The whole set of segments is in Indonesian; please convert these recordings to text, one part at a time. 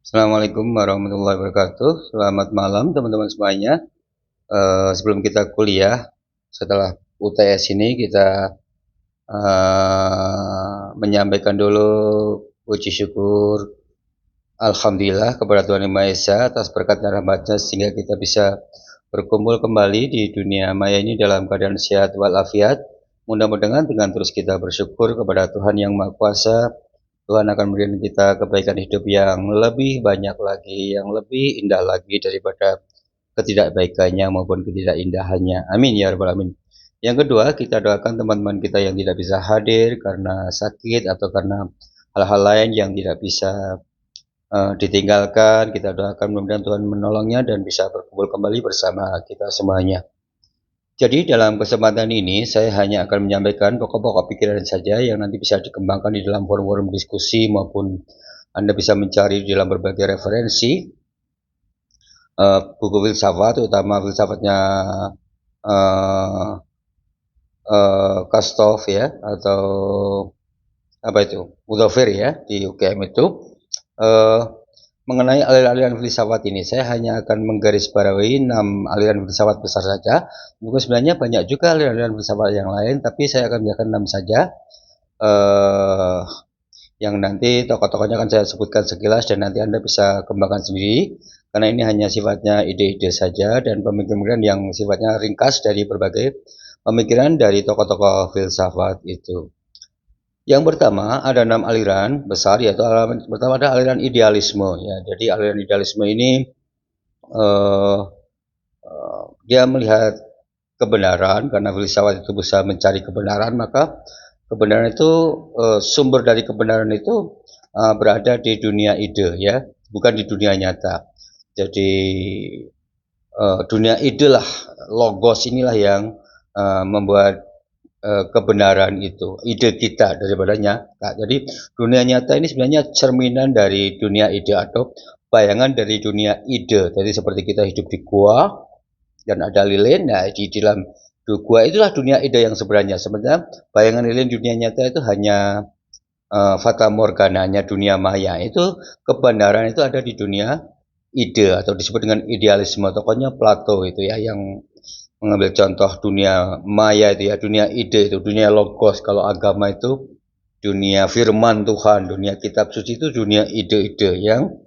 Assalamualaikum warahmatullahi wabarakatuh. Selamat malam teman-teman semuanya. Sebelum kita kuliah, setelah UTS ini kita menyampaikan dulu puji syukur, alhamdulillah kepada Tuhan Yang Maha Esa atas berkat dan rahmatnya sehingga kita bisa berkumpul kembali di dunia maya ini dalam keadaan sehat walafiat. Mudah-mudahan dengan terus kita bersyukur kepada Tuhan Yang Maha Kuasa, Tuhan akan memberikan kita kebaikan hidup yang lebih banyak lagi, yang lebih indah lagi daripada ketidakbaikannya maupun ketidakindahannya. Amin ya rabbal alamin. Yang kedua, kita doakan teman-teman kita yang tidak bisa hadir karena sakit atau karena hal-hal lain yang tidak bisa ditinggalkan. Kita doakan mudah-mudahan Tuhan menolongnya dan bisa berkumpul kembali bersama kita semuanya. Jadi dalam kesempatan ini saya hanya akan menyampaikan pokok-pokok pikiran saja yang nanti bisa dikembangkan di dalam forum-forum diskusi maupun Anda bisa mencari di dalam berbagai referensi buku filsafat, terutama filsafatnya Kastov ya, atau apa itu, Mudofir ya, di UGM itu mengenai aliran-aliran filsafat ini. Saya hanya akan menggarisbawahi 6 aliran filsafat besar saja. Mungkin sebenarnya banyak juga aliran-aliran filsafat yang lain, tapi saya akan menjelaskan 6 saja. Yang nanti tokoh-tokohnya akan saya sebutkan sekilas dan nanti Anda bisa kembangkan sendiri, karena ini hanya sifatnya ide-ide saja dan pemikiran yang sifatnya ringkas dari berbagai pemikiran dari tokoh-tokoh filsafat itu. Yang pertama ada 6 aliran besar, yaitu aliran pertama ada aliran idealisme ya. Jadi aliran idealisme ini dia melihat kebenaran, karena filsafat itu bisa mencari kebenaran, maka kebenaran itu sumber dari kebenaran itu berada di dunia ide ya, bukan di dunia nyata. Jadi dunia ide lah, logos inilah yang membuat kebenaran itu, ide kita daripada nyata. Jadi dunia nyata ini sebenarnya cerminan dari dunia ide atau bayangan dari dunia ide. Jadi seperti kita hidup di gua dan ada lilin, nah di dalam gua itulah dunia ide yang sebenarnya. Sebenarnya bayangan lilin dunia nyata itu hanya fata morgananya dunia maya. Itu kebenaran itu ada di dunia ide atau disebut dengan idealisme. Tokohnya Plato itu ya, yang mengambil contoh dunia maya itu ya, dunia ide itu, dunia logos. Kalau agama itu dunia firman Tuhan, dunia kitab suci itu dunia ide-ide yang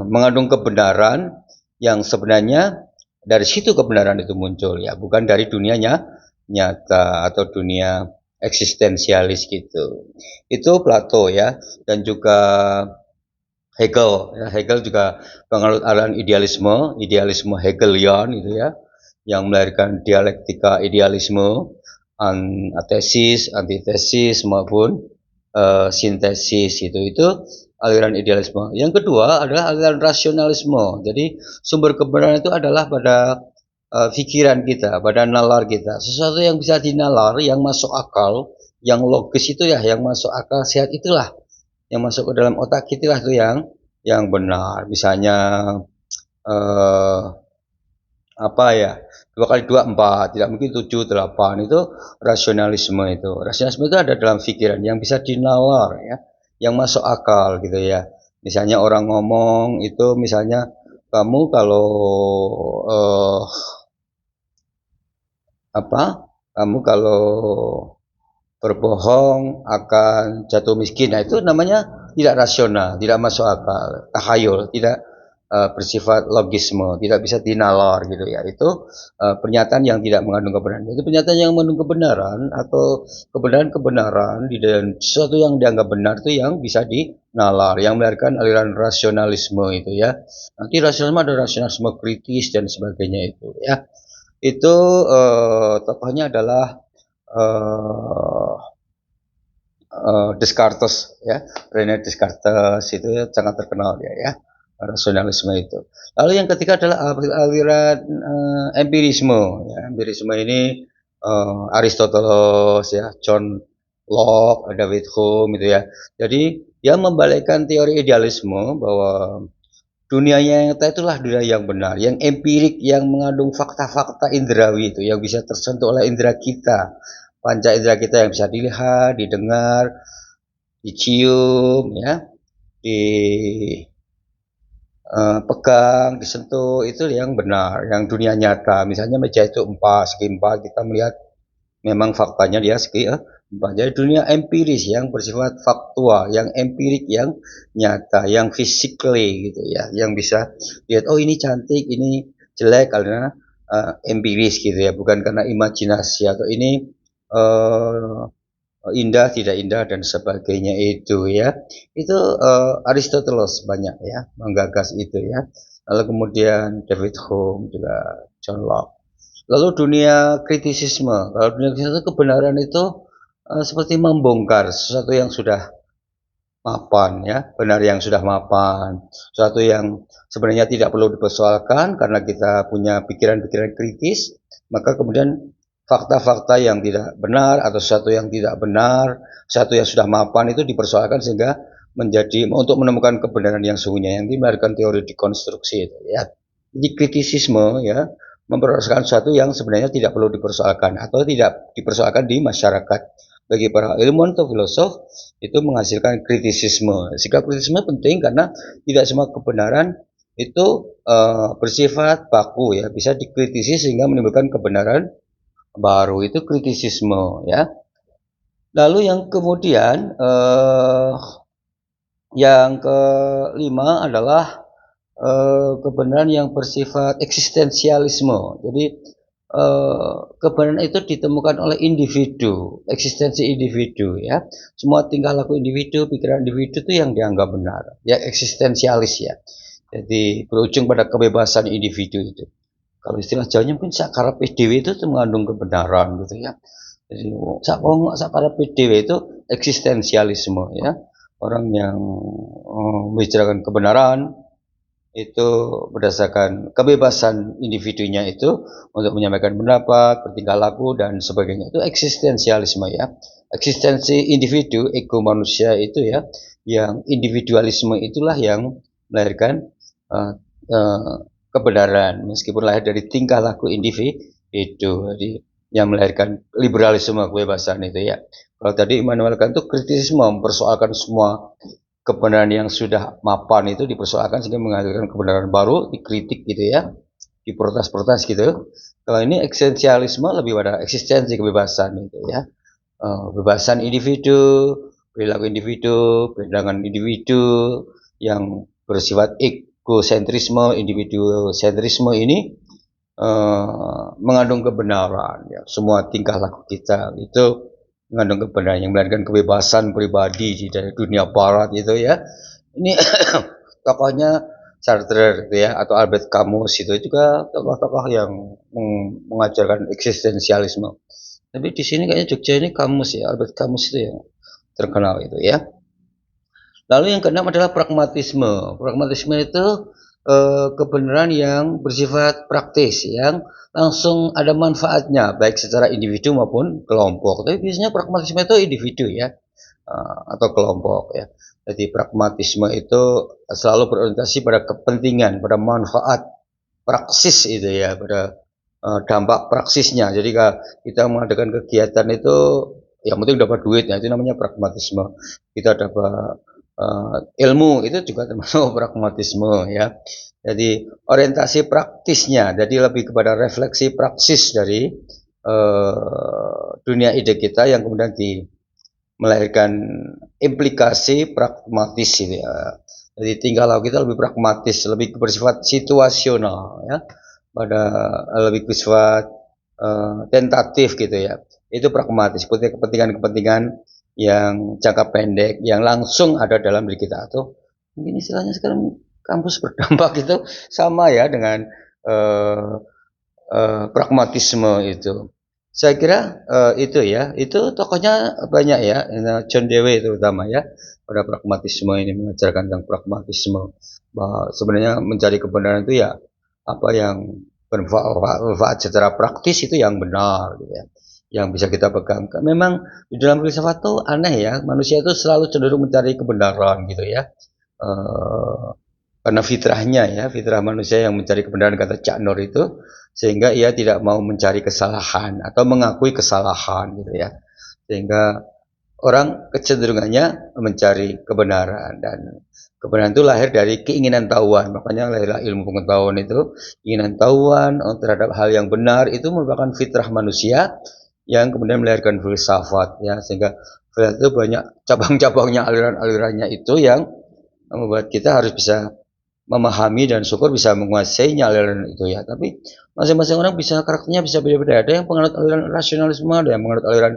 mengandung kebenaran yang sebenarnya dari situ kebenaran itu muncul ya, bukan dari dunianya nyata atau dunia eksistensialis gitu. Itu Plato ya, dan juga Hegel ya. Hegel juga penganut aliran idealisme, idealisme Hegelian itu ya, yang melahirkan dialektika idealisme, tesis, antitesis maupun sintesis itu aliran idealisme. Yang kedua adalah aliran rasionalisme. Jadi sumber kebenaran itu adalah pada pikiran kita, pada nalar kita. Sesuatu yang bisa dinalar, yang masuk akal, yang logis itu ya, yang masuk akal sehat itulah yang masuk ke dalam otak kita itu yang benar. Misalnya eh, apa ya, 2 kali 2 4, tidak mungkin 7 8, itu rasionalisme. Itu ada dalam pikiran yang bisa dinalar ya, yang masuk akal gitu ya. Misalnya orang ngomong itu, misalnya kamu kalau eh, apa kamu kalau berbohong akan jatuh miskin, nah itu namanya tidak rasional, tidak masuk akal, tahayul, tidak bersifat logisme, tidak bisa dinalar gitu ya. Itu pernyataan yang tidak mengandung kebenaran. Itu pernyataan yang mengandung kebenaran atau kebenaran-kebenaran di dalam sesuatu yang dianggap benar itu yang bisa dinalar, yang melahirkan aliran rasionalisme itu ya. Nanti rasionalisme ada rasionalisme kritis dan sebagainya itu ya. Itu tokohnya adalah Descartes ya, René Descartes itu ya, sangat terkenal ya, rasionalisme itu. Lalu yang ketiga adalah aliran empirisme. Ya. Empirisme ini Aristoteles ya, John Locke, David Hume itu ya. Jadi dia membalikkan teori idealisme bahwa dunia yang nyata itulah dunia yang benar, yang empirik, yang mengandung fakta-fakta indrawi itu, yang bisa tersentuh oleh indera kita, panca indera kita yang bisa dilihat, didengar, dicium, ya, di pegang, disentuh itu yang benar, yang dunia nyata. Misalnya meja itu segi empat, kita melihat memang faktanya dia segi empat. Jadi dunia empiris yang bersifat faktual, yang empirik, yang nyata, yang physically gitu ya, yang bisa lihat oh ini cantik, ini jelek karena empiris gitu ya, bukan karena imajinasi atau ini uh, indah tidak indah dan sebagainya itu ya. Itu Aristoteles banyak ya menggagas itu ya. Lalu kemudian David Hume juga, John Locke. Lalu dunia kritisisme. Kalau dunia kritisisme kebenaran itu seperti membongkar sesuatu yang sudah mapan ya, benar yang sudah mapan, sesuatu yang sebenarnya tidak perlu dipersoalkan karena kita punya pikiran-pikiran kritis, maka kemudian fakta-fakta yang tidak benar atau sesuatu yang tidak benar, sesuatu yang sudah mapan itu dipersoalkan sehingga menjadi untuk menemukan kebenaran yang sesungguhnya yang melahirkan teori dekonstruksi itu ya. Jadi kritisisme ya mempersoalkan sesuatu yang sebenarnya tidak perlu dipersoalkan atau tidak dipersoalkan di masyarakat. Bagi para ilmuwan atau filosof itu menghasilkan kritisisme. Sikap kritisisme penting karena tidak semua kebenaran itu bersifat baku ya, bisa dikritisi sehingga menimbulkan kebenaran baru, itu kritisisme ya. Lalu yang kemudian yang kelima adalah kebenaran yang bersifat eksistensialisme. Jadi kebenaran itu ditemukan oleh individu, eksistensi individu ya. Semua tingkah laku individu, pikiran individu itu yang dianggap benar, ya eksistensialis ya. Jadi berujung pada kebebasan individu itu. Kalau istilah Jawanya mungkin sakara PDW itu mengandung kebenaran gitu ya. Jadi sakara PDW itu eksistensialisme ya. Orang yang membicarakan kebenaran itu berdasarkan kebebasan individunya itu untuk menyampaikan pendapat, bertingkah laku dan sebagainya. Itu eksistensialisme ya. Eksistensi individu, ego manusia itu ya, yang individualisme itulah yang melahirkan uh, uh, kebenaran meskipun lahir dari tingkah laku individu. Jadi yang melahirkan liberalisme kebebasan itu ya. Kalau tadi Immanuel Kant itu kritisisme mempersoalkan semua kebenaran yang sudah mapan itu dipersoalkan sehingga menghasilkan kebenaran baru, dikritik gitu ya, diprotes-protes gitu. Kalau ini eksistensialisme lebih pada eksistensi kebebasan itu ya, kebebasan individu, perilaku individu, pandangan individu yang bersifat egosentrisme, individu sentrisme ini mengandung kebenaran ya. Semua tingkah laku kita itu mengandung kebenaran yang melahirkan kebebasan pribadi dari dunia barat itu ya. Ini tokohnya Sartre gitu ya, atau Albert Camus itu juga tokoh-tokoh yang mengajarkan eksistensialisme. Tapi di sini kayaknya Jogja ini Camus ya, Albert Camus itu yang terkenal itu ya. Lalu yang keenam adalah pragmatisme. Pragmatisme itu kebenaran yang bersifat praktis, yang langsung ada manfaatnya, baik secara individu maupun kelompok. Tapi biasanya pragmatisme itu individu ya, atau kelompok ya. Jadi pragmatisme itu selalu berorientasi pada kepentingan, pada manfaat praksis itu ya, pada dampak praksisnya. Jadi kalau kita mengadakan kegiatan itu yang penting dapat duit, ya itu namanya pragmatisme. Kita dapat ilmu itu juga termasuk pragmatisme ya. Jadi orientasi praktisnya, jadi lebih kepada refleksi praksis dari dunia ide kita yang kemudian melahirkan implikasi pragmatis gitu ya. Jadi tingkah laku kita lebih pragmatis, lebih bersifat situasional ya, pada lebih bersifat tentatif gitu ya. Itu pragmatis, kepentingan-kepentingan yang jangka pendek yang langsung ada dalam diri kita, atau mungkin istilahnya sekarang kampus berdampak itu sama ya dengan pragmatisme itu. Saya kira itu ya, itu tokohnya banyak ya, John Dewey terutama ya, pada pragmatisme ini mengajarkan tentang pragmatisme bahwa sebenarnya mencari kebenaran itu ya apa yang bermanfaat secara praktis itu yang benar gitu ya, yang bisa kita pegang. Memang di dalam filsafat tuh aneh ya, manusia itu selalu cenderung mencari kebenaran gitu ya, karena fitrahnya ya, fitrah manusia yang mencari kebenaran kata Cak Nur itu, sehingga ia tidak mau mencari kesalahan atau mengakui kesalahan gitu ya, sehingga orang kecenderungannya mencari kebenaran, dan kebenaran itu lahir dari keinginan tahuan. Makanya lahirlah ilmu pengetahuan itu, keinginan tahuan terhadap hal yang benar itu merupakan fitrah manusia yang kemudian melahirkan filsafat, ya, sehingga filsafat itu banyak cabang-cabangnya, aliran-alirannya itu yang membuat kita harus bisa memahami dan syukur bisa menguasainya aliran itu, ya. Tapi masing-masing orang bisa, karakternya bisa beda-beda. Ada yang penganut aliran rasionalisme, ada yang menganut aliran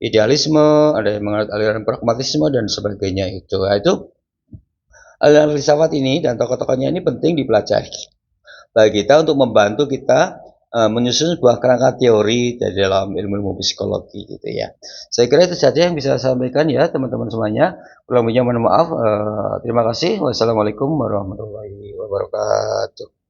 idealisme, ada yang menganut aliran pragmatisme dan sebagainya itu. Nah, itu aliran filsafat ini dan tokoh-tokohnya ini penting dipelajari bagi kita untuk membantu kita menyusun sebuah kerangka teori dari dalam ilmu-ilmu psikologi gitu, ya. Saya kira itu saja yang bisa saya sampaikan, ya teman-teman semuanya. Kurang lebihnya mohon maaf. Terima kasih. Wassalamualaikum warahmatullahi wabarakatuh.